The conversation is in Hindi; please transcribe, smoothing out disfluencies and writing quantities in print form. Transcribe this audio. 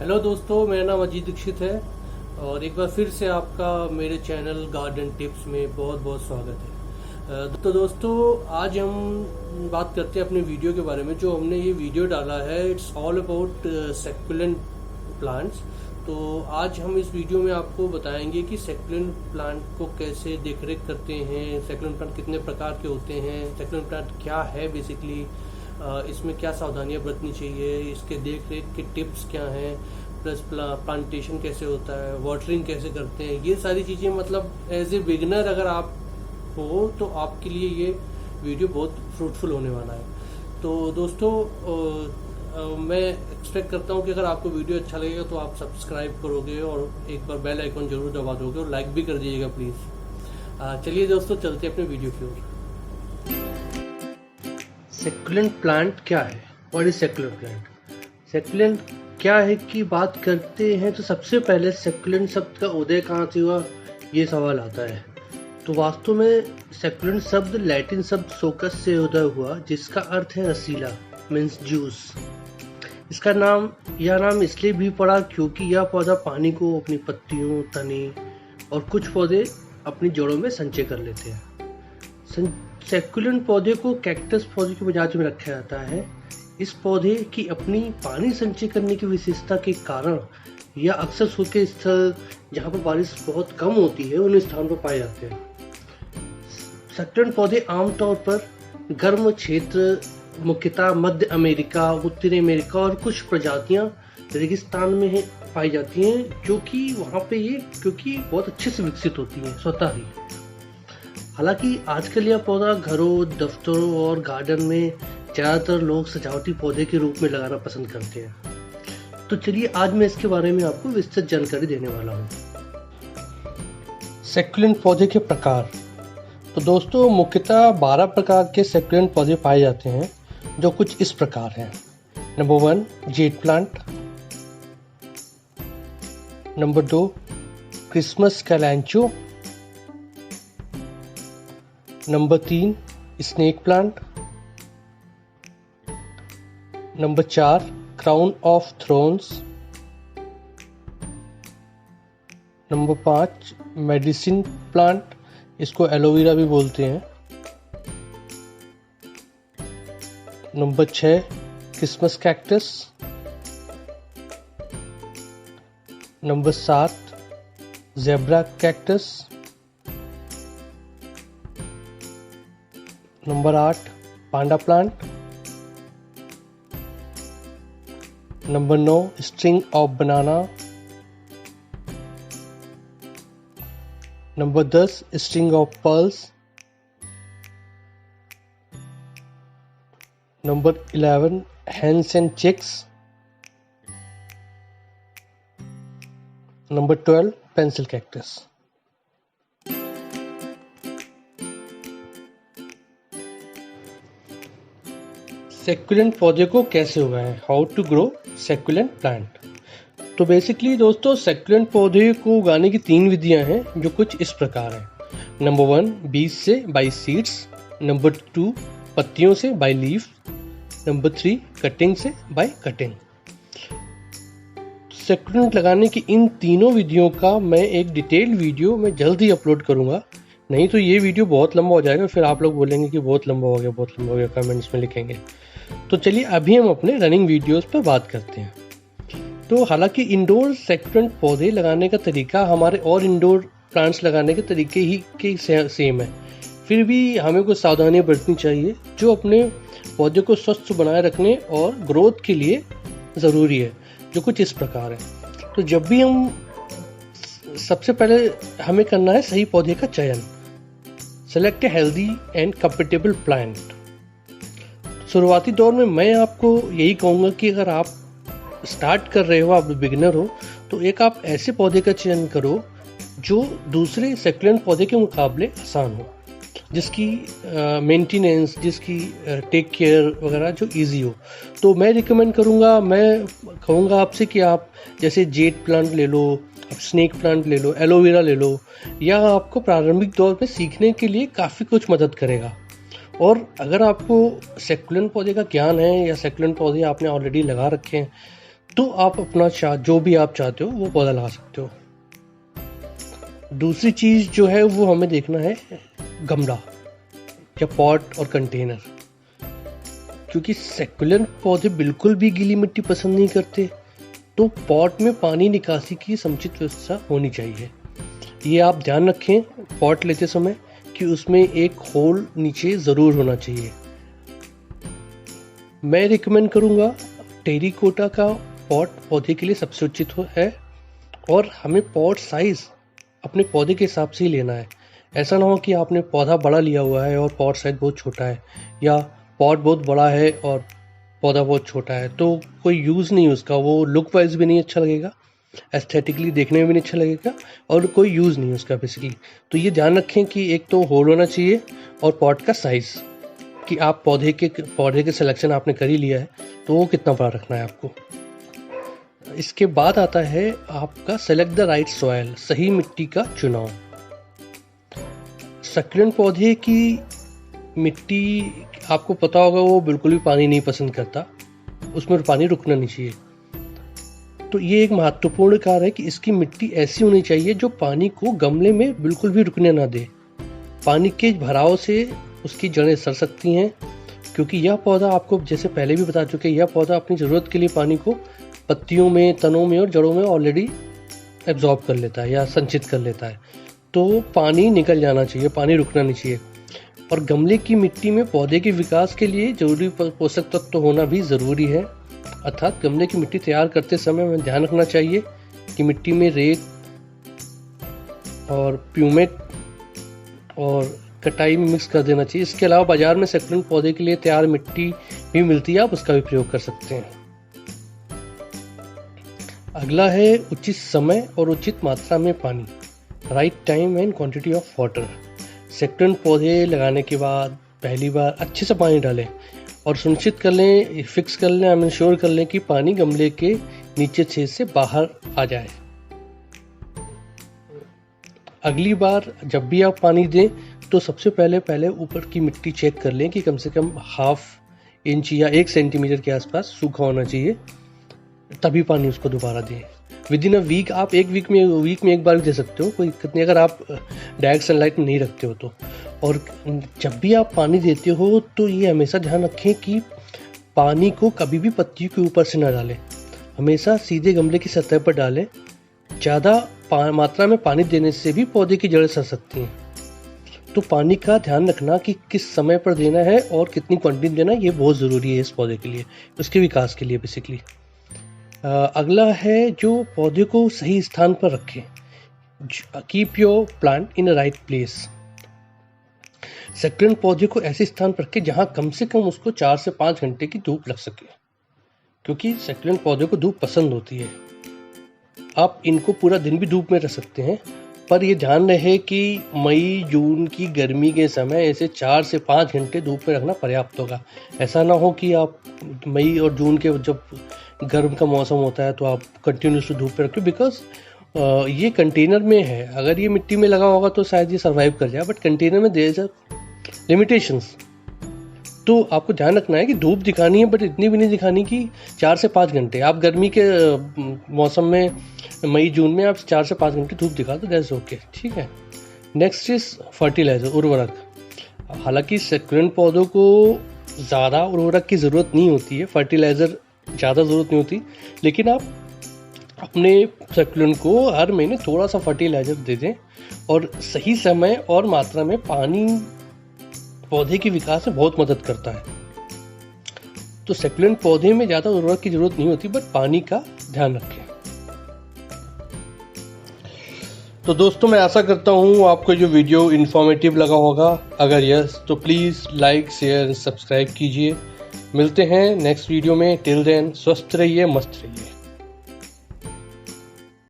हेलो दोस्तों, मेरा नाम अजीत दीक्षित है और एक बार फिर से आपका मेरे चैनल गार्डन टिप्स में बहुत बहुत स्वागत है। तो दोस्तों, आज हम बात करते हैं अपने वीडियो के बारे में। जो हमने ये वीडियो डाला है, इट्स ऑल अबाउट सेक्युलेंट प्लांट्स। तो आज हम इस वीडियो में आपको बताएंगे कि सेक्युलेंट प्लांट को कैसे देखरेख करते हैं, सेक्युलेंट प्लांट कितने प्रकार के होते हैं, सेक्युलेंट प्लांट क्या है बेसिकली, इसमें क्या सावधानियां बरतनी चाहिए, इसके देख रेख के टिप्स क्या हैं, प्लस प्लांटेशन कैसे होता है, वाटरिंग कैसे करते हैं, ये सारी चीज़ें मतलब एज ए बिगिनर अगर आप हो तो आपके लिए ये वीडियो बहुत फ्रूटफुल होने वाला है। तो दोस्तों, मैं एक्सपेक्ट करता हूँ कि अगर आपको वीडियो अच्छा लगेगा तो आप सब्सक्राइब करोगे और एक बार बेल आइकन जरूर दबा दोगे और लाइक भी कर दीजिएगा प्लीज़। चलिए दोस्तों, चलते हैं अपने वीडियो की ओर। सेक्युलेंट प्लांट क्या है? What is succulent plant? Succulent क्या है की बात करते हैं तो सबसे पहले सेक्युलेंट शब्द का उदय कहाँ से हुआ, ये सवाल आता है। तो वास्तव में सेक्युलेंट शब्द लैटिन शब्द सोकस से उदय हुआ, जिसका अर्थ है रसीला, मीन्स जूस। इसका यह नाम इसलिए भी पड़ा क्योंकि यह पौधा पानी को अपनी पत्तियों, तने और कुछ पौधे अपनी जड़ों में संचय कर लेते हैं। सेक्युलेंट पौधे को कैक्टस पौधे की मिजाज में रखा जाता है। इस पौधे की अपनी पानी संचय करने की विशेषता के कारण यह अक्सर सूखे स्थल, जहाँ पर बारिश बहुत कम होती है, उन स्थान पर पाए जाते हैं। सेक्युलेंट पौधे आमतौर पर गर्म क्षेत्र, मुख्यतः मध्य अमेरिका, उत्तरी अमेरिका और कुछ प्रजातियां रेगिस्तान में पाई जाती हैं, जो कि वहाँ पे ये क्योंकि बहुत अच्छे से विकसित होती हैं स्वतः ही। हालांकि आजकल यह पौधा घरों, दफ्तरों और गार्डन में ज़्यादातर लोग सजावटी पौधे के रूप में लगाना पसंद करते हैं। तो चलिए आज मैं इसके बारे में आपको विस्तृत जानकारी देने वाला हूँ। सेक्युलेंट पौधे के प्रकार। तो दोस्तों, मुख्यतः 12 प्रकार के सेक्युलेंट पौधे पाए जाते हैं, जो कुछ इस प्रकार हैं। Number 1 jade plant, number 2 Christmas kalanchoe, number 3 snake plant, number 4 crown of thorns, number 5 medicine plant, इसको एलोवेरा भी बोलते हैं, number 6 Christmas cactus, number 7 zebra cactus, number 8 panda plant, number 9 string of banana, number 10 string of pearls, number 11 hens and chicks, number 12 pencil cactus. Succulent पौधे को कैसे उगाएं? How to grow सेक्युलेंट plant. तो बेसिकली दोस्तों, सेक्युलेंट पौधे को उगाने की 3 विधियां हैं, जो कुछ इस प्रकार हैं। नंबर 1 बीज से बाय सीड्स, नंबर 2 पत्तियों से बाय लीफ, नंबर 3 कटिंग से बाय कटिंग। सेक्युलेंट लगाने की इन तीनों विधियों का मैं एक डिटेल्ड वीडियो में जल्द ही अपलोड करूंगा, नहीं तो ये वीडियो बहुत लंबा हो जाएगा, फिर आप लोग बोलेंगे कि बहुत लंबा हो गया, बहुत लंबा हो गया, कमेंट्स में लिखेंगे। तो चलिए अभी हम अपने रनिंग वीडियोस पर बात करते हैं। तो हालांकि इंडोर सेक्युलेंट पौधे लगाने का तरीका हमारे और इंडोर प्लांट्स लगाने के तरीके ही के सेम है, फिर भी हमें कुछ सावधानियां बरतनी चाहिए जो अपने पौधे को स्वस्थ बनाए रखने और ग्रोथ के लिए ज़रूरी है, जो कुछ इस प्रकार है। तो जब भी सबसे पहले हमें करना है सही पौधे का चयन। Select a healthy and compatible plant. शुरुआती दौर में मैं आपको यही कहूँगा कि अगर आप स्टार्ट कर रहे हो, आप बिगिनर हो, तो एक आप ऐसे पौधे का चयन करो जो दूसरे सेक्युलेंट पौधे के मुकाबले आसान हो, जिसकी मेंटेनेंस, जिसकी टेक केयर वगैरह जो इजी हो। तो मैं रिकमेंड करूँगा, मैं कहूँगा आपसे कि आप जैसे जेड प्लांट ले लो, आप स्नेक प्लांट ले लो, एलोवेरा ले लो, यह आपको प्रारंभिक दौर में सीखने के लिए काफ़ी कुछ मदद करेगा। और अगर आपको सेक्युलेंट पौधे का ज्ञान है या सेक्युलेंट पौधे आपने ऑलरेडी लगा रखे हैं, तो आप अपना जो भी आप चाहते हो वो पौधा लगा सकते हो। दूसरी चीज़ जो है वो हमें देखना है गमला या पॉट और कंटेनर, क्योंकि सेक्युलेंट पौधे बिल्कुल भी गीली मिट्टी पसंद नहीं करते। तो पॉट में पानी निकासी की समुचित व्यवस्था होनी चाहिए। ये आप ध्यान रखें पॉट लेते समय कि उसमें एक होल नीचे ज़रूर होना चाहिए। मैं रिकमेंड करूँगा टेरिकोटा का पॉट पौधे के लिए सबसे उचित है, और हमें पॉट साइज़ अपने पौधे के हिसाब से ही लेना है। ऐसा ना हो कि आपने पौधा बड़ा लिया हुआ है और पॉट साइज बहुत छोटा है, या पॉट बहुत बड़ा है और पौधा बहुत छोटा है, तो कोई यूज़ नहीं उसका, वो लुक वाइज भी नहीं अच्छा लगेगा, एस्थेटिकली देखने में भी नहीं अच्छा लगेगा, और कोई यूज़ नहीं उसका बेसिकली। तो ये ध्यान रखें कि एक तो होल होना चाहिए और पॉट का साइज़, कि आप पौधे के सिलेक्शन आपने कर ही लिया है तो वो कितना बड़ा रखना है आपको। इसके बाद आता है आपका सेलेक्ट द राइट सॉइल, सही मिट्टी का चुनाव। सक्यूलेंट पौधे की मिट्टी आपको पता होगा वो बिल्कुल भी पानी नहीं पसंद करता, उसमें पानी रुकना नहीं चाहिए। तो ये एक महत्वपूर्ण कार्य है कि इसकी मिट्टी ऐसी होनी चाहिए जो पानी को गमले में बिल्कुल भी रुकने ना दे। पानी के भराव से उसकी जड़ें सड़ सकती हैं, क्योंकि यह पौधा, आपको जैसे पहले भी बता चुके, यह पौधा अपनी ज़रूरत के लिए पानी को पत्तियों में, तनों में और जड़ों में ऑलरेडी एब्जॉर्ब कर लेता है या संचित कर लेता है। तो पानी निकल जाना चाहिए, पानी रुकना नहीं चाहिए। और गमले की मिट्टी में पौधे के विकास के लिए जरूरी पोषक तत्व होना भी ज़रूरी है। अर्थात गमले की मिट्टी तैयार करते समय हमें ध्यान रखना चाहिए कि मिट्टी में रेत और प्यूमेट और कटाई में मिक्स कर देना चाहिए। इसके अलावा बाजार में सक्यूलेंट पौधे के लिए तैयार मिट्टी भी मिलती है, आप उसका भी प्रयोग कर सकते हैं। अगला है उचित समय और उचित मात्रा में पानी, right time and quantity of water. Succulent पौधे लगाने के बाद पहली बार अच्छे से पानी डालें और सुनिश्चित कर लें, फिक्स कर लें, इंश्योर कर लें कि पानी गमले के नीचे छेद से बाहर आ जाए। अगली बार जब भी आप पानी दें तो सबसे पहले ऊपर की मिट्टी चेक कर लें कि कम से कम 1/2 इंच या 1 सेंटीमीटर के आसपास सूखा होना चाहिए, तभी पानी उसको दोबारा दें। विदिन अ वीक आप वीक में एक बार भी दे सकते हो, कोई दिक्कत नहीं, अगर आप डायरेक्ट सनलाइट में नहीं रखते हो तो। और जब भी आप पानी देते हो तो ये हमेशा ध्यान रखें कि पानी को कभी भी पत्तियों के ऊपर से ना डालें, हमेशा सीधे गमले की सतह पर डालें। ज़्यादा मात्रा में पानी देने से भी पौधे की जड़ें सड़ सकती हैं। तो पानी का ध्यान रखना कि किस समय पर देना है और कितनी क्वांटिटी देना है, ये बहुत ज़रूरी है इस पौधे के लिए, उसके विकास के लिए बेसिकली। अगला है जो पौधे को सही स्थान पर रखें, keep your plant in a right place. Succulent पौधे को ऐसे स्थान पर रखें जहां कम से कम उसको 4 से 5 घंटे की धूप लग सके, क्योंकि सक्यूलेंट पौधे को धूप पसंद होती है। आप इनको पूरा दिन भी धूप में रख सकते हैं, पर ये ध्यान रहे कि मई जून की गर्मी के समय इसे 4 से 5 घंटे धूप में रखना पर्याप्त होगा। ऐसा ना हो कि आप मई और जून के जब गर्म का मौसम होता है तो आप कंटिन्यूसली धूप पे रखें, बिकॉज ये कंटेनर में है। अगर ये मिट्टी में लगा होगा तो शायद ये सर्वाइव कर जाए, बट कंटेनर में देयर इज लिमिटेशंस। तो आपको ध्यान रखना है कि धूप दिखानी है, बट इतनी भी नहीं दिखानी कि 4 से 5 घंटे। आप गर्मी के मौसम में मई जून में आप 4 से 5 घंटे धूप दिखा दो, दैट्स ओके, ठीक है। नेक्स्ट इज फर्टिलाइजर, उर्वरक। हालांकि सक्यूलेंट पौधों को ज़्यादा उर्वरक की ज़रूरत नहीं होती है, फर्टिलाइज़र ज़्यादा ज़रूरत नहीं होती, लेकिन आप अपने सक्यूलेंट को हर महीने थोड़ा सा फर्टिलाइज़र दे दें, और सही समय और मात्रा में पानी पौधे के विकास में बहुत मदद करता है। तो सक्यूलेंट पौधे में ज़्यादा उर्वरक की ज़रूरत नहीं होती, बट पानी का ध्यान रखें। तो दोस्तों, मैं आशा करता हूँ आपको जो वीडियो इन्फॉर्मेटिव लगा होगा। अगर यस तो प्लीज़ लाइक, शेयर, सब्सक्राइब कीजिए। मिलते हैं नेक्स्ट वीडियो में। टिल देन स्वस्थ रहिए, मस्त रहिए।